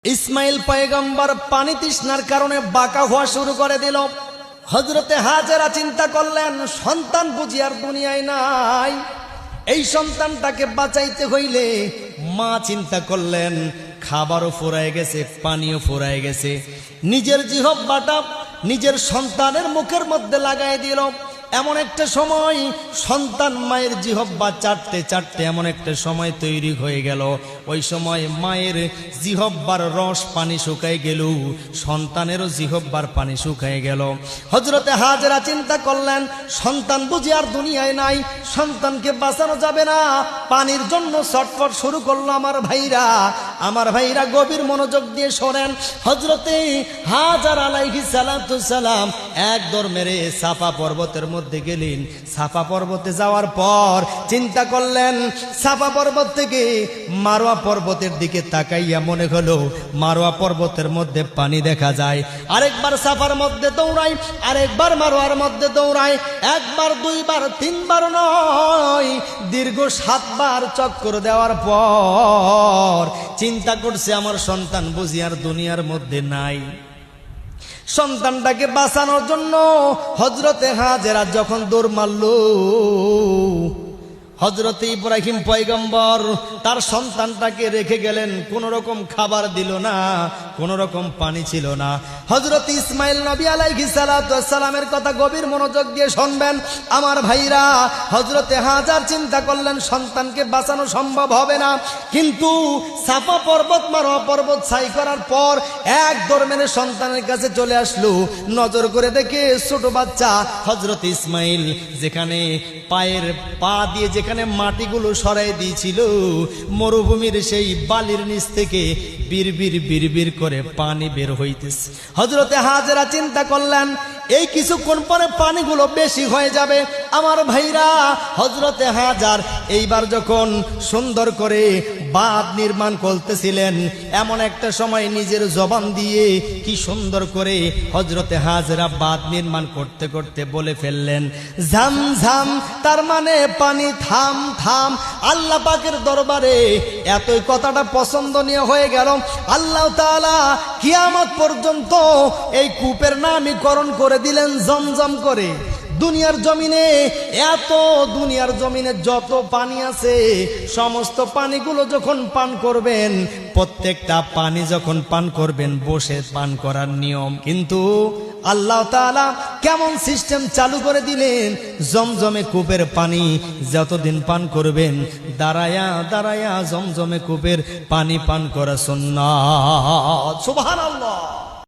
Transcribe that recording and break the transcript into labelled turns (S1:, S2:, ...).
S1: ইসমাইল পয়গম্বর পানি তৃষ্ণার কারণে বাঁকা হওয়া শুরু করে দিল। হযরতে হাজেরা চিন্তা করলেন, সন্তান বুঝি আর দুনিয়ায় নাই, এই সন্তানটাকে বাঁচাইতে হইলে মা চিন্তা করলেন খাবারও ফুরায় গেছে, পানিও ফুরায় গেছে। নিজের জিহ্বাটা নিজের সন্তানের মুখের মধ্যে লাগাই দিল। এমন একটা সময় সন্তান মায়ের জিহ্বা চাটতে চাটতে এমন একটা সময় তৈরি হয়ে গেল, ওই সময় মায়ের জিহ্বার রস পানি শুকায় গেল, সন্তানেরও জিহ্বার পানি শুকায় গেল। হযরতে হাজেরা চিন্তা করলেন, সন্তান বুঝি আর দুনিয়ায় নাই, সন্তানকে বাঁচানো যাবে না, পানির জন্য ছটফট শুরু করলো আমার ভাইরা গভীর মনোযোগ দিয়ে শোনেন। হযরতে হাজেরা আলাইহিস সালাতু সালাম এক দৌড় মেরে সাফা পর্বতের মধ্যে গেলেন। সাফা পর্বতে যাওয়ার পর চিন্তা করলেন, সাফা পর্বত থেকে মারওয়া পর্বতের দিকে তাকাইয়া মনে হলো মারওয়া পর্বতের মধ্যে পানি দেখা যায়। আরেকবার সাফার মধ্যে দৌড়াই, আরেকবার মারওয়ার মধ্যে দৌড়াই, একবার দুইবার তিনবার নয়, দীর্ঘ 7 বার চক্কর দেওয়ার পর চিন্তা করছে আমার সন্তান বুঝি আর দুনিয়ার মধ্যে নাই। সন্তানটাকে বাঁচানোর জন্য হযরতে হাজেরা যখন দৌড় মারল, হযরতে ইব্রাহিম পয়গম্বর তার সন্তানটাকে রেখে গেলেন, কোন রকম খাবার দিল না, কোন রকম পানি ছিল না। হযরত ইসমাইল নবী আলাইহিস সালাতু ওয়াস সালামের কথা গভীর মনোযোগ দিয়ে শুনবেন আমার ভাইরা। হযরতে হাজার চিন্তা করলেন সন্তানকে বাঁচানো সম্ভব হবে না, কিন্তু সাফা পর্বত মারওয়া পর্বত ছাই করার পর এক দৌড় মেরে সন্তানের কাছে চলে আসলো। নজর করে দেখে ছোট বাচ্চা হযরত ইসমাইল যেখানে পায়ের পা দিয়ে যেখানে মাটিগুলো সরাই দিয়েছিল, মরুভূমির সেই বালির নিচ থেকে বিড়বিড় বিড়বিড় করে পানি বের হইতেছে। হযরতে হাজেরা চিন্তা করলেন এই কিছুক্ষণ পরে পানিগুলো বেশি হয়ে যাবে। আমার ভাইরা, হযরতে হাজার এইবার যখন সুন্দর করে বাঁধ নির্মাণ করতেছিলেন, এমন একটা সময় নিজের জবান দিয়ে কি সুন্দর করে হযরতে হাজেরা বাঁধ নির্মাণ করতে করতে বলে ফেললেন ঝামঝাম, তার মানে পানি থাম থাম। আল্লাহ পাকের দরবারে এতই কথাটা পছন্দনীয় হয়ে গেল, আল্লাহ তাআলা কিয়ামত পর্যন্ত এই কূপের নামকরণ করে দিলেন জমজম করে। দুনিয়ার জমিনে যত পানি আছে সমস্ত পানিগুলো যখন পান করবেন, প্রত্যেকটা পানি যখন পান করবেন বসে পান করার নিয়ম, কিন্তু আল্লাহ তাআলা কেমন সিস্টেম চালু করে দিলেন, জমজমে কূপের পানি যতদিন পান করবেন দাঁড়ায়া দাঁড়ায়া জমজমে কূপের পানি পান করা সুন্নাত। সুবহানাল্লাহ।